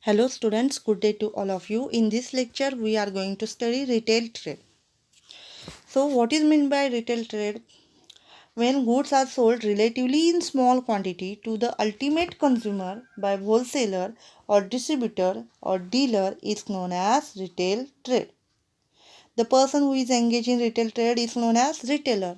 Hello students, good day to all of you. In this lecture, we are going to study retail trade. So what is meant by retail trade? When goods are sold relatively in small quantity to the ultimate consumer by wholesaler or distributor or dealer is known as retail trade. The person who is engaged in retail trade is known as retailer.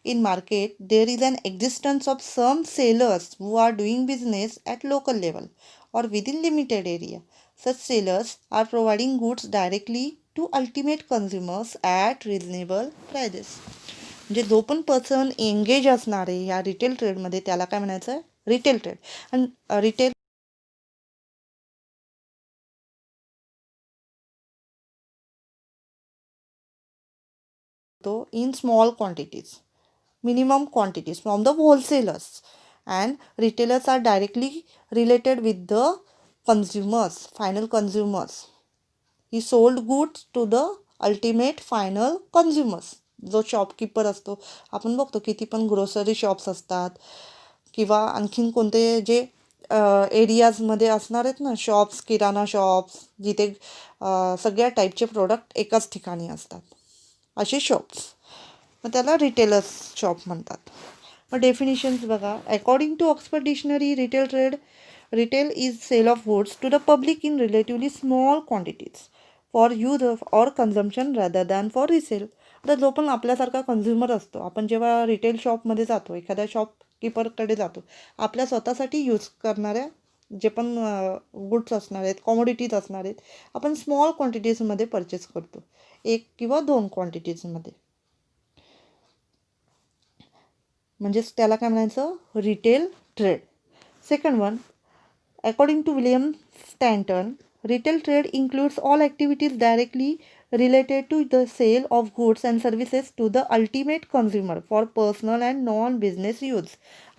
In market, there is an existence of some sellers who are doing business at local level or within limited area. Such sellers are providing goods directly to ultimate consumers at reasonable prices. म्हणजे जो पण person engage असणार आहे या retail ट्रेडमध्ये त्याला काय म्हणायचं आहे? Retail trade. आणि retail in small quantities, minimum quantities from the wholesalers, and retailers are directly related with the consumers, final consumers. He sold goods to the ultimate final consumers. जो shopkeeper असतो, आपण बघतो किती पण ग्रोसरी शॉप्स असतात किंवा आणखीन कोणते जे एरियाजमध्ये असणार आहेत ना शॉप्स, किराणा शॉप्स, जिथे सगळ्या टाईपचे प्रोडक्ट एकाच ठिकाणी असतात, असे शॉप्स, मग त्याला रिटेलर्स शॉप म्हणतात. मग डेफिनिशन्स बघा. According to Oxford dictionary, retail trade, retail is sale of goods to the public in relatively small quantities for use or consumption rather than for resale. आता जो पण आपल्यासारखा कन्झ्युमर असतो, आपण जेव्हा रिटेल शॉपमध्ये जातो, एखाद्या शॉपकीपरकडे जातो, आपल्या स्वतःसाठी यूज करणाऱ्या जे पण गुड्स असणार आहेत, कॉमोडिटीज असणार आहेत, आपण स्मॉल क्वांटिटीजमध्ये परचेस करतो, 1 किंवा 2 क्वांटिटीजमध्ये, म्हणजेच त्याला काय म्हणायचं? Retail trade. Second one, according to William Stanton, retail trade includes all activities directly related to the sale of goods and services to the ultimate consumer for personal and non-business use.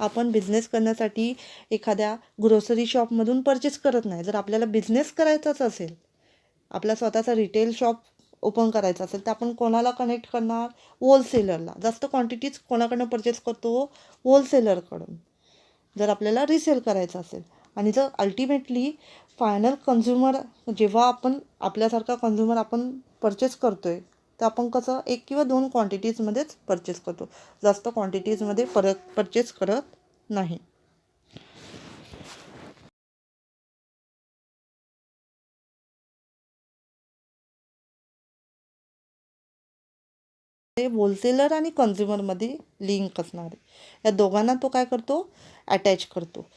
आपण business करण्यासाठी एखाद्या grocery शॉपमधून purchase करत नाही. जर आपल्याला business करायचाच असेल, आपला स्वतःचा रिटेल शॉप ओपन करायचा असेल, तर आपण कोणाला कनेक्ट करणार? होलसेलरला. जास्त क्वांटिटीज कोणाकडनं परचेस करतो? होलसेलरकडून, जर आपल्याला रिसेल करायचं असेल. आणि जर अल्टिमेटली फायनल कन्झ्युमर, जेव्हा आपण आपल्यासारखा कन्झ्युमर आपण परचेस करतो आहे, तर आपण कसं 1 किंवा 2 क्वांटिटीजमध्येच परचेस करतो, जास्त क्वांटिटीजमध्ये परचेस करत नाही. ते होलसेलर आणि कन्झ्युमरमध्ये लिंक असणार आहे. या दोघांना तो काय करतो? अटॅच करतो.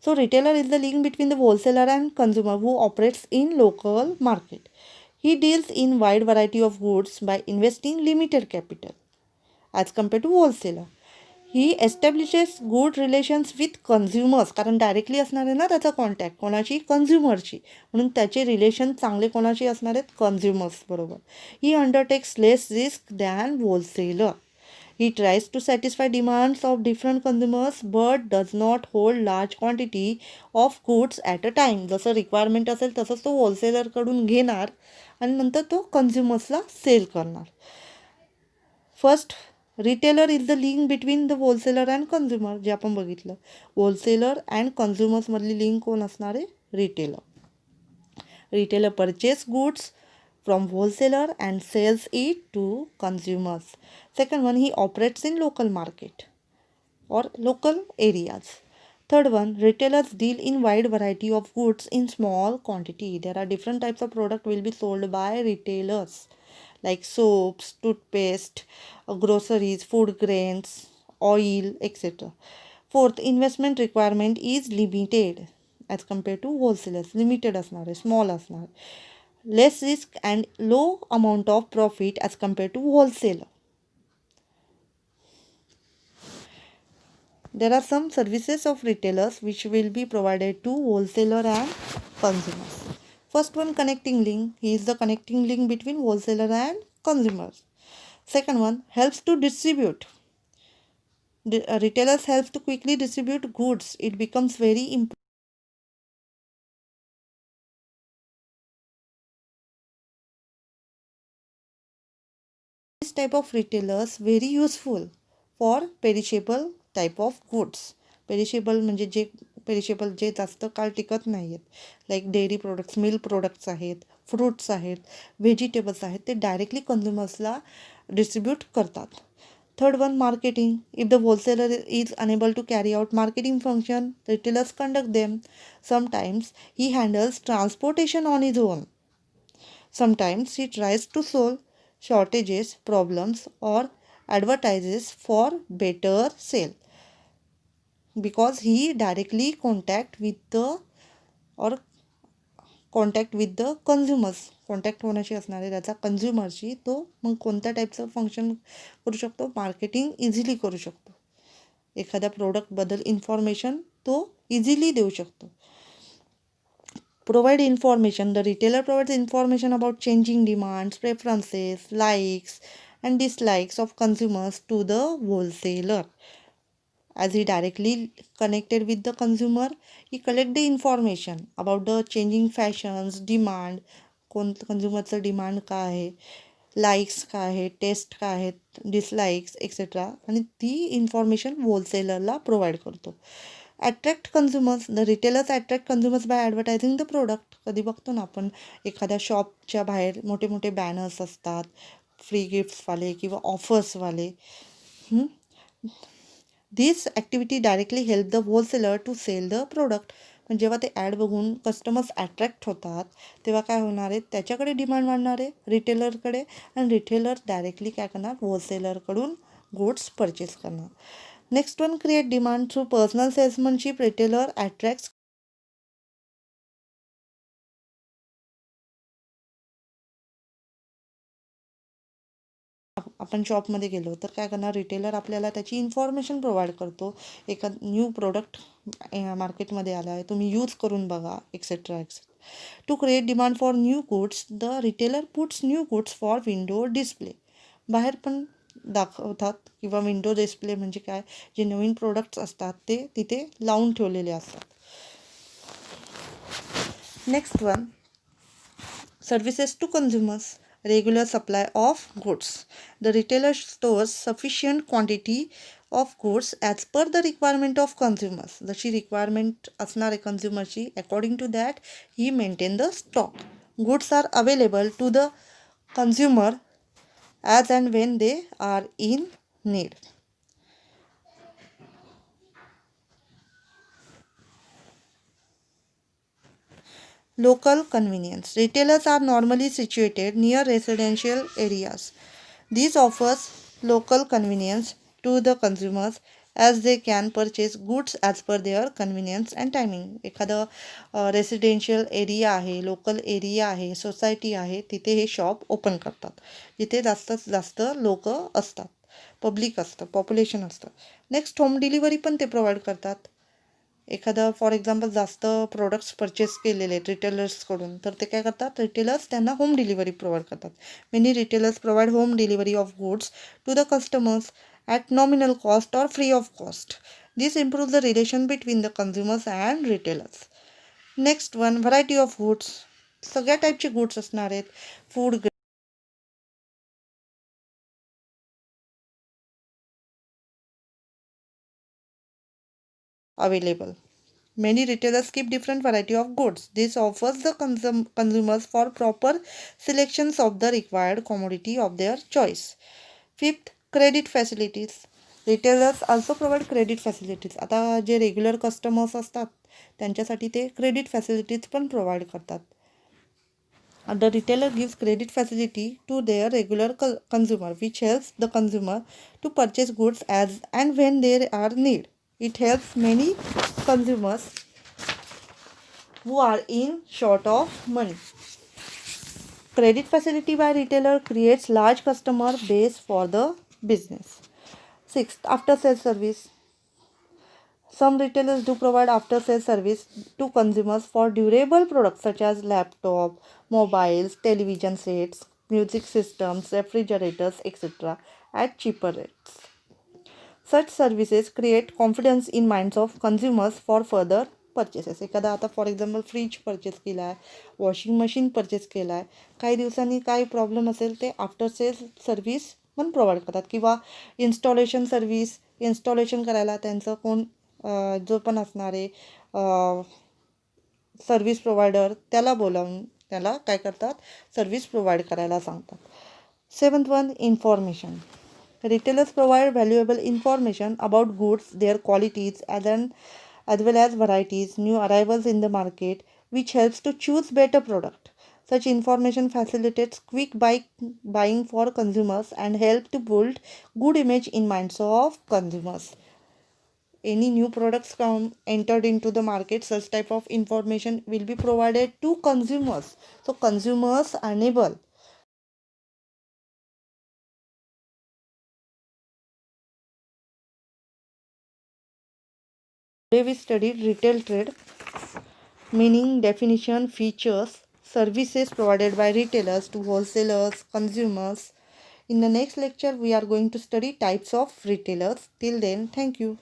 So retailer is the link between the wholesaler and consumer who operates in local market. He deals in wide variety of goods by investing limited capital as compared to wholesaler. He establishes good relations with consumers, कारण directly असणार आहे ना त्याचा contact कोणाची? कन्झ्युमरची, म्हणून त्याचे relation चांगले कोणाशी असणार आहेत? कन्झ्युमर्स बरोबर. He undertakes less risk than wholesaler. He tries to satisfy demands of different consumers but does not hold large quantity of goods at a time. जसं रिक्वायरमेंट असेल तसंच तो होलसेलरकडून घेणार आणि नंतर तो कन्झ्युमर्सला सेल करणार. First, retailer is the link between the wholesaler and consumer, जे आपण बघितलं. होलसेलर अँड कन्झ्युमर्समधली लिंक कोण असणार आहे? Retailer. Retailer purchase goods from wholesaler and sells it to consumers. Second one, he operates in local market or local areas. Third one, retailers deal in wide variety of goods in small quantity. There are different types of product will be sold by retailers like soaps, toothpaste, groceries, food grains, oil, etc. Fourth, investment requirement is limited as compared to wholesalers. Limited असणार आहे, small असणार, less risk and low amount of profit as compared to wholesaler. There are some services of retailers which will be provided to wholesaler and consumers. First one, connecting link. He is the connecting link between wholesaler and consumers. Second one, helps to distribute. Retailers helps to quickly distribute goods. It becomes very important. This type of retailers very useful for perishable type of goods. Perishable म्हणजे जे perishable जे जास्त काळ टिकत नाही आहेत, like dairy products, milk products आहेत, fruits आहेत, vegetables आहेत, ते डायरेक्टली कन्झ्युमर्सला डिस्ट्रीब्यूट करतात. Third one, marketing. If the wholesaler is unable to carry out marketing function, retailers conduct them. Sometimes he handles transportation on his own. Sometimes he tries to solve shortages, problems, or advertises for better sale because he directly contact with the consumers. Contact कोणाशी असणार आहे, त्याचा कन्झ्युमरशी. तो मग कोणत्या टाईपचं function करू शकतो, marketing easily करू शकतो. एखाद्या प्रोडक्टबद्दल इन्फॉर्मेशन तो इझिली देऊ शकतो. Provide information. The retailer provides information about changing demands, preferences, likes, and dislikes of consumers to the wholesaler. As he directly connected with the consumer, he collect the information about the changing fashions, demand, कंझ्युमरचं demand काय आहे, likes काय आहे, test काय आहेत, dislikes etcetera, आणि ती information होलसेलरला प्रोव्हाइड करतो. Attract consumers. The retailers attract consumers by advertising the product. कधी बघतो ना आपण एखाद्या शॉपच्या बाहेर मोठे मोठे बॅनर्स असतात, फ्री गिफ्ट्सवाले किंवा ऑफर्सवाले. This activity directly help the wholesaler to sell the product. पण जेव्हा ते ॲड बघून कस्टमर्स अट्रॅक्ट होतात, तेव्हा काय होणार आहे, त्याच्याकडे डिमांड वाढणार आहे रिटेलरकडे, आणि रिटेलर डायरेक्टली काय करणार, होलसेलरकडून गुड्स परचेस करणार. Next one, create demand through personal salesmanship. Retailer attracts. आपण शॉपमध्ये गेलो तर काय करणार, रिटेलर आपल्याला त्याची इन्फॉर्मेशन प्रोव्हाइड करतो. एखाद न्यू प्रोडक्ट मार्केटमध्ये आला आहे, तुम्ही यूज करून बघा, etcetera etcetera. To create demand for new goods, the retailer puts new goods for window display. बाहेर पण दाखवतात, किंवा विंडो डिस्प्ले म्हणजे काय, जे नवीन प्रोडक्ट्स असतात ते तिथे लावून ठेवलेले असतात. Next one, services to consumers. Regular supply of goods. The retailer stores sufficient quantity of goods as per the requirement of consumers. जशी रिक्वायरमेंट असणार आहे कन्झ्युमरची, according to that he maintain the stock. Goods are available to the consumer as and when they are in need. Local convenience. Retailers are normally situated near residential areas. This offers local convenience to the consumers as they can purchase goods as per their convenience and timing. एखादं residential area आहे, local area आहे, society आहे, तिथे हे shop open करतात, जिथे जास्तीत जास्त लोक असतात, पब्लिक असतं, पॉप्युलेशन असतं. नेक्स्ट, होम डिलिव्हरी पण ते प्रोव्हाइड करतात. एखादं फॉर एक्झाम्पल जास्त प्रोडक्ट्स परचेस केलेले आहेत रिटेलर्सकडून, तर ते काय करतात, रिटेलर्स त्यांना होम डिलिव्हरी प्रोव्हाइड करतात. Many retailers provide home delivery of goods to the customers at nominal cost or free of cost. This improve the relation between the consumers and retailers. Next one, variety of goods. सगळ्या टाईपचे goods असणार आहेत. Food available. Many retailers keep different variety of goods. This offers the consumers for proper selections of the required commodity of their choice. Fifth, credit facilities. Retailers also provide credit facilities. आता जे regular customers असतात त्यांच्यासाठी ते credit facilities पण provide करतात. The retailer gives credit facility to their regular consumer, which helps the consumer to purchase goods as and when there are need. It helps many consumers who are in short of money. Credit facility by retailer creates large customer base for the business. Sixth, after sales service. Some retailers do provide after sales service to consumers for durable products such as laptop, mobiles, television sets, music systems, refrigerators, etc. at cheaper rates. Such services create confidence in minds of consumers for further purchases. एखादा आता for example freeze purchase केला आहे, washing machine purchase केला आहे, काही दिवसांनी काही problem असेल ते आफ्टर सेल्स सर्व्हिस पण प्रोव्हाइड करतात, किंवा इन्स्टॉलेशन सर्व्हिस, इन्स्टॉलेशन करायला त्यांचं कोण जो पण असणार आहे सर्व्हिस प्रोव्हायडर त्याला बोलावून त्याला काय करतात, सर्व्हिस प्रोव्हाइड करायला सांगतात. 7th one, information. Retailers provide valuable information about goods, their qualities, as well as varieties, new arrivals in the market, which helps to choose better product. Such information facilitates quick buying for consumers and help to build good image in minds of consumers. Any new products come entered into the market, such type of information will be provided to consumers. So consumers enable. Today we studied retail trade, meaning, definition, features, services provided by retailers to wholesalers, consumers. In the next lecture, we are going to study types of retailers. Till then, thank you.